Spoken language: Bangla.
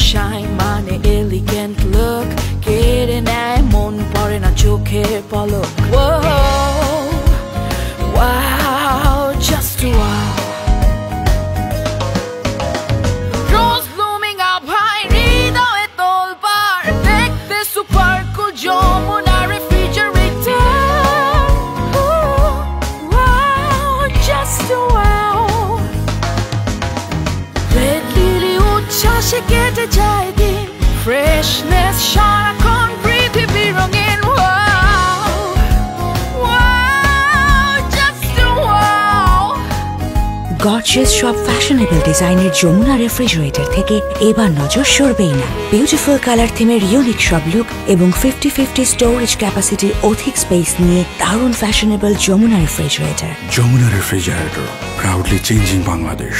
shine মানে elegant look কেড়ে নেয় মন পড়ে না চোখের পলক wow just wow rose blooming up high হৃদয়ে তোলপাড় দেখতে super cool Jamuna refrigerator wow just wow red lily উচ্ছ্বাসে কেটে যায় দিন freshness সারাক্ষণ পৃথিবী রঙিন Gorgeous সব ফ্যাশনেবল ডিজাইনের যমুনা রেফ্রিজারেটর থেকে এবার নজর সরবেই না বিউটিফুল কালার থিমের ইউনিক সব লুক এবং 50-50 স্টোরেজ ক্যাপাসিটির অধিক স্পেস নিয়ে দারুণ fashionable Jamuna refrigerator proudly changing Bangladesh